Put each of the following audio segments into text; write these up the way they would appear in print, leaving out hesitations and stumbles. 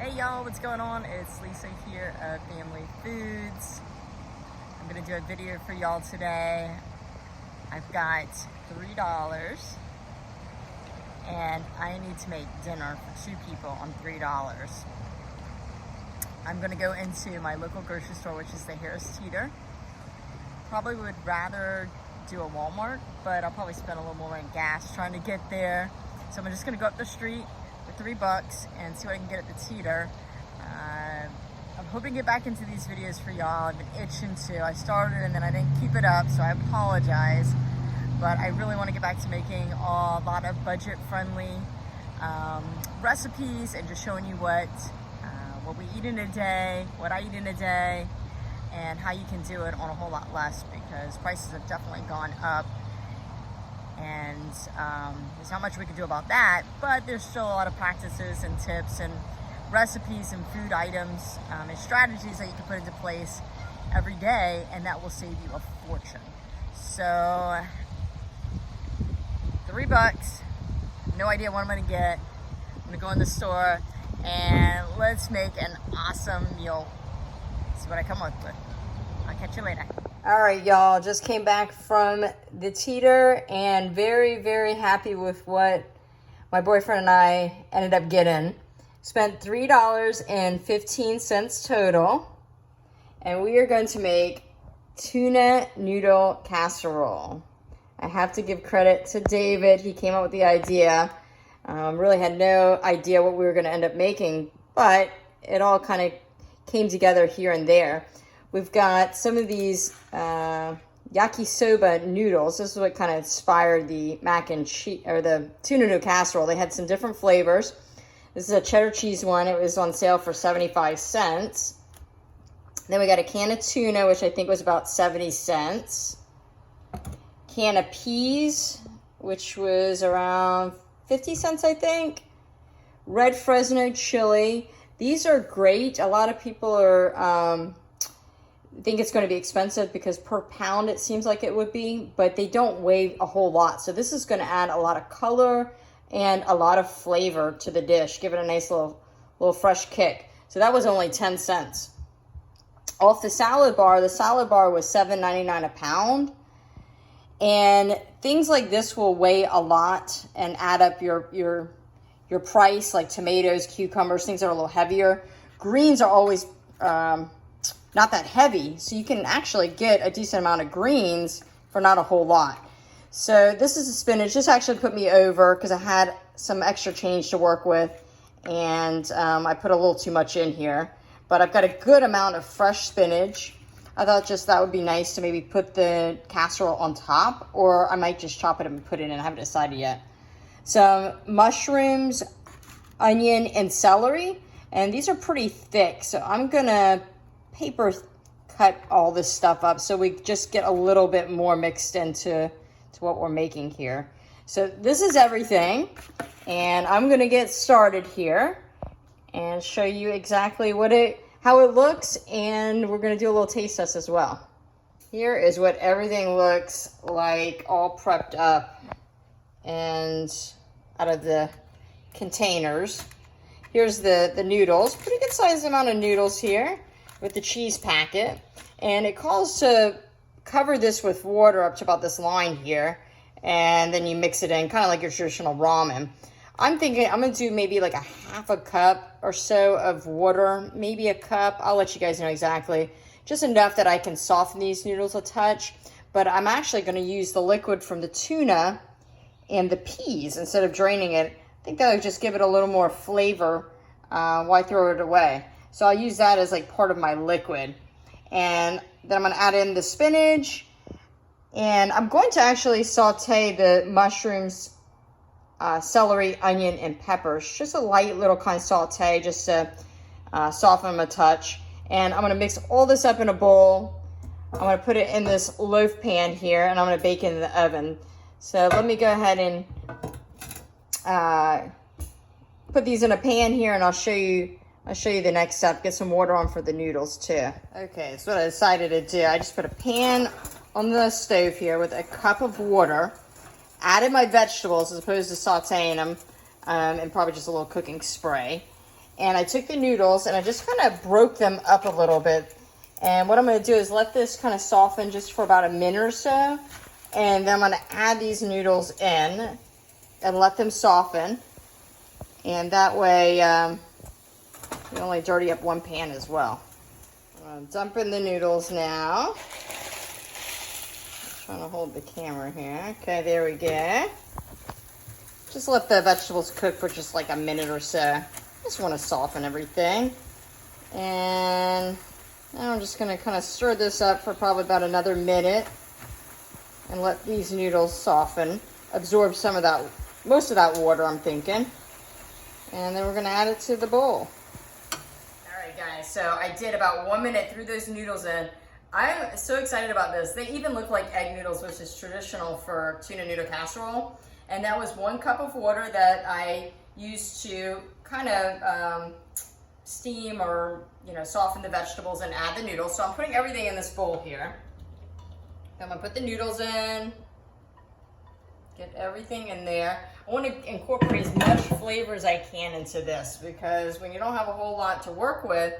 Hey y'all, what's going on? It's Lisa here of Family Foods. I'm gonna do a video for y'all today. I've got $3 and I need to make dinner for 2 people on $3. I'm gonna go into my local grocery store, which is the Harris Teeter. Probably would rather do a Walmart, but I'll probably spend a little more in gas trying to get there. So I'm just gonna go up the street for $3 and see what I can get at the Teeter. I'm hoping to get back into these videos for y'all. I've been itching to. I started and then I didn't keep it up, so I apologize. But I really want to get back to making a lot of budget-friendly recipes and just showing you what we eat in a day, what I eat in a day, and how you can do it on a whole lot less, because prices have definitely gone up. And there's not much we can do about that, but there's still a lot of practices and tips and recipes and food items and strategies that you can put into place every day, and that will save you a fortune. So $3, no idea what I'm gonna get. I'm gonna go in the store and let's make an awesome meal. See what I come up with. I'll catch you later. All right, y'all, just came back from the Teeter and very, very happy with what my boyfriend and I ended up getting. Spent $3.15 total, and we are going to make tuna noodle casserole. I have to give credit to David. He came up with the idea. Really had no idea what we were going to end up making, but it all kind of came together here and there. We've got some of these yakisoba noodles. This is what kind of inspired the mac and cheese, or the tuna noodle casserole. They had some different flavors. This is a cheddar cheese one. It was on sale for 75 cents. Then we got a can of tuna, which I think was about 70 cents. Can of peas, which was around 50 cents, I think. Red Fresno chili. These are great. A lot of people are think it's going to be expensive because per pound it seems like it would be, but they don't weigh a whole lot. So this is going to add a lot of color and a lot of flavor to the dish. Give it a nice little fresh kick. So that was only 10 cents. Off the salad bar was $7.99 a pound. And things like this will weigh a lot and add up your price, like tomatoes, cucumbers, things that are a little heavier. Greens are always not that heavy, so you can actually get a decent amount of greens for not a whole lot. So this is the spinach. This actually put me over because I had some extra change to work with, and I put a little too much in here. But I've got a good amount of fresh spinach. I thought just that would be nice to maybe put the casserole on top, or I might just chop it and put it in. I haven't decided yet. Some mushrooms, onion, and celery, and these are pretty thick, so I'm gonna paper cut all this stuff up so we just get a little bit more mixed into what we're making here. So this is everything, and I'm gonna get started here and show you exactly how it looks, and we're gonna do a little taste test as well. Here is what everything looks like, all prepped up and out of the containers. Here's the noodles, pretty good sized amount of noodles here with the cheese packet, and it calls to cover this with water up to about this line here, and then you mix it in, kind of like your traditional ramen. I'm thinking I'm gonna do maybe like a half a cup or so of water, maybe a cup. I'll let you guys know exactly. Just enough that I can soften these noodles a touch, but I'm actually gonna use the liquid from the tuna and the peas instead of draining it. I think that'll just give it a little more flavor. Why throw it away? So I'll use that as like part of my liquid. And then I'm gonna add in the spinach. And I'm going to actually saute the mushrooms, celery, onion, and peppers. Just a light little kind of saute just to soften them a touch. And I'm gonna mix all this up in a bowl. I'm gonna put it in this loaf pan here, and I'm gonna bake it in the oven. So let me go ahead and put these in a pan here, and I'll show you the next step. Get some water on for the noodles too. Okay, so what I decided to do, I just put a pan on the stove here with a cup of water, added my vegetables as opposed to sauteing them, and probably just a little cooking spray. And I took the noodles and I just kind of broke them up a little bit. And what I'm going to do is let this kind of soften just for about a minute or so. And then I'm going to add these noodles in and let them soften. And that way, you only dirty up one pan as well. I'm going to dump in the noodles now. I'm trying to hold the camera here. Okay, there we go. Just let the vegetables cook for just like a minute or so. Just want to soften everything. And now I'm just going to kind of stir this up for probably about another minute and let these noodles soften, absorb some of that, most of that water, I'm thinking. And then we're going to add it to the bowl. All right, guys, so I did about 1 minute, threw those noodles in. I'm so excited about this. They even look like egg noodles, which is traditional for tuna noodle casserole. And that was 1 cup of water that I used to kind of steam or, you know, soften the vegetables and add the noodles. So I'm putting everything in this bowl here. I'm gonna put the noodles in, get everything in there. I want to incorporate as much flavor as I can into this because when you don't have a whole lot to work with,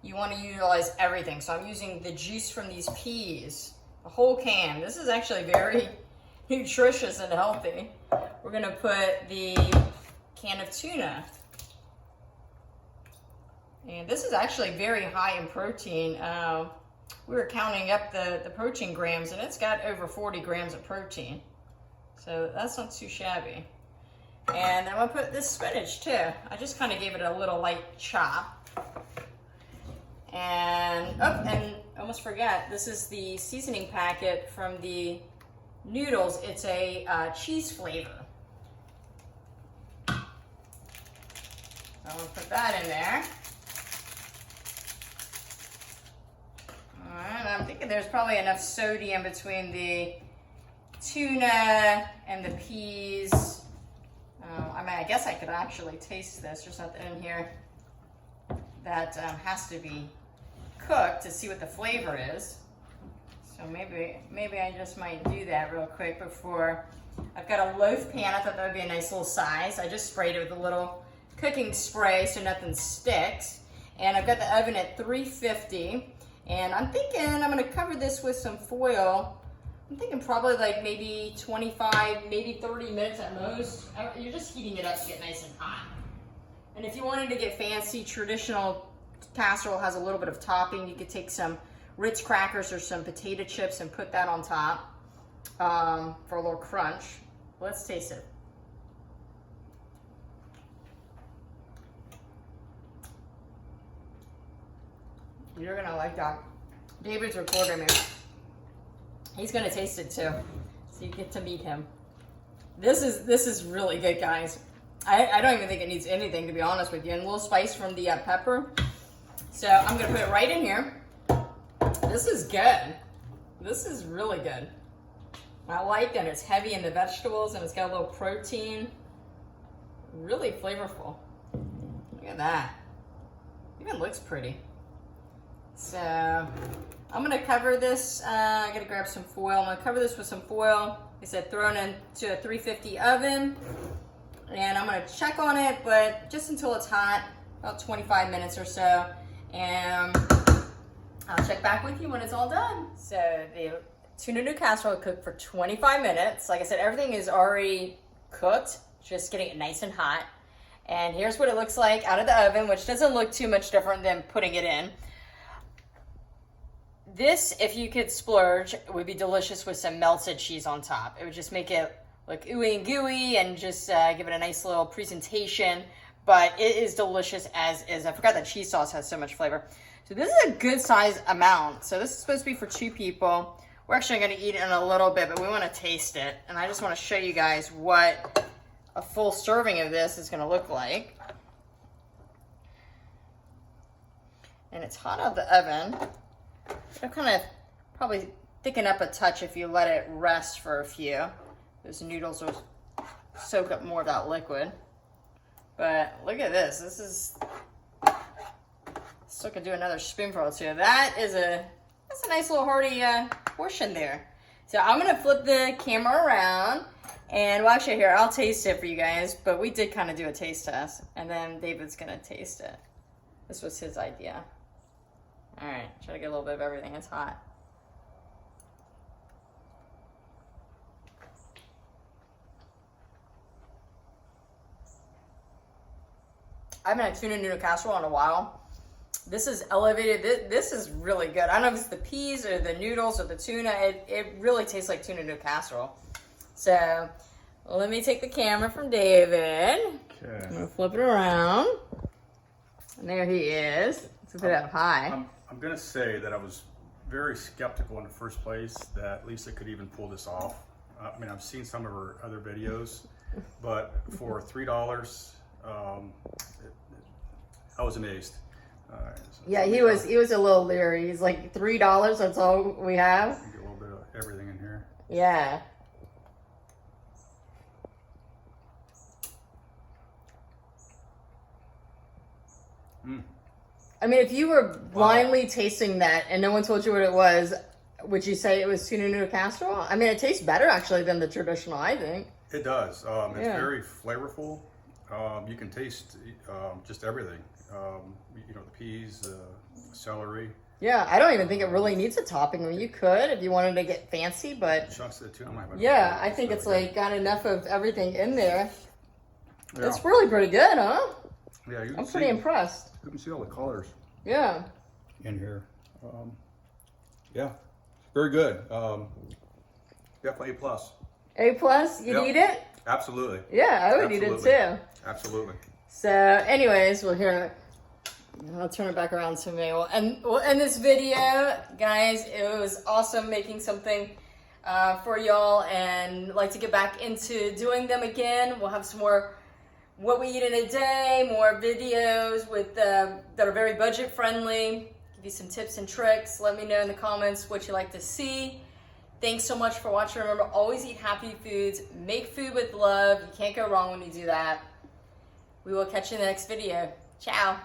you want to utilize everything. So I'm using the juice from these peas, a whole can. This is actually very nutritious and healthy. We're gonna put the can of tuna. And this is actually very high in protein. We were counting up the protein grams and it's got over 40 grams of protein. So that's not too shabby. And I'm gonna put this spinach too. I just kind of gave it a little light chop. And, oh, and I almost forgot, this is the seasoning packet from the noodles. It's a cheese flavor. I'm gonna put that in there. All right, I'm thinking there's probably enough sodium between the tuna and the peas. I mean, I guess I could actually taste this. There's something in here that has to be cooked to see what the flavor is. So maybe I just might do that real quick before. I've got a loaf pan. I thought that would be a nice little size. I just sprayed it with a little cooking spray so nothing sticks. And I've got the oven at 350. And I'm thinking I'm going to cover this with some foil. I'm thinking probably like maybe 25, maybe 30 minutes at most. You're just heating it up to get nice and hot. And if you wanted to get fancy, traditional casserole has a little bit of topping. You could take some Ritz crackers or some potato chips and put that on top for a little crunch. Let's taste it. You're gonna like that. David's recording me. He's gonna taste it too, so you get to meet him. This is really good, guys. I don't even think it needs anything, to be honest with you. And a little spice from the pepper. So I'm gonna put it right in here. This is good. This is really good. I like that it's heavy in the vegetables and it's got a little protein. Really flavorful. Look at that. Even looks pretty. So I'm gonna cover this. I gotta grab some foil. I'm gonna cover this with some foil. Like I said, throw it into a 350 oven. And I'm gonna check on it, but just until it's hot, about 25 minutes or so. And I'll check back with you when it's all done. So the tuna noodle casserole cooked for 25 minutes. Like I said, everything is already cooked, just getting it nice and hot. And here's what it looks like out of the oven, which doesn't look too much different than putting it in. This, if you could splurge, would be delicious with some melted cheese on top. It would just make it look ooey and gooey and just give it a nice little presentation. But it is delicious as is. I forgot that cheese sauce has so much flavor. So this is a good size amount. So this is supposed to be for 2 people. We're actually going to eat it in a little bit, but we want to taste it. And I just want to show you guys what a full serving of this is going to look like. And it's hot out of the oven. It'll kind of probably thicken up a touch if you let it rest for a few. Those noodles will soak up more of that liquid. But look at this. This is... Still could do another spoonful or two. That's a nice little hearty portion there. So I'm going to flip the camera around And well, actually, here, I'll taste it for you guys. But we did kind of do a taste test. And then David's going to taste it. This was his idea. All right, try to get a little bit of everything. It's hot. I haven't had tuna noodle casserole in a while. This is elevated. This is really good. I don't know if it's the peas or the noodles or the tuna. It really tastes like tuna noodle casserole. So let me take the camera from David. Okay. I'm gonna flip it around. And there he is. Let's put it up high. I'm gonna say that I was very skeptical in the first place that Lisa could even pull this off. I mean, I've seen some of her other videos, but for $3, I was amazed. Yeah, he was a little leery. He's like, $3, that's all we have? You get a little bit of everything in here. Yeah. I mean, if you were blindly tasting that and no one told you what it was, would you say it was tuna noodle casserole? I mean, it tastes better actually than the traditional, I think. It does. It's very flavorful. You can taste just everything. You know, the peas, celery. Yeah, I don't even think it really needs a topping. I mean, you could if you wanted to get fancy, but Chunks of the tuna. yeah, I think it's like got enough of everything in there. Yeah. It's really pretty good, huh? Yeah, you can I'm see, pretty impressed. You can see all the colors Yeah. in here. Yeah, very good. Definitely A+. A+, you'd eat it? Absolutely. Yeah, I would eat it too. Absolutely. So, anyways, we'll hear. I'll turn it back around to me. We'll end this video, guys. It was awesome making something for y'all, and like to get back into doing them again. We'll have some more what we eat in a day, more videos with that are very budget friendly. Give you some tips and tricks. Let me know in the comments what you like to see. Thanks so much for watching. Remember, always eat happy foods. Make food with love. You can't go wrong when you do that. We will catch you in the next video. Ciao.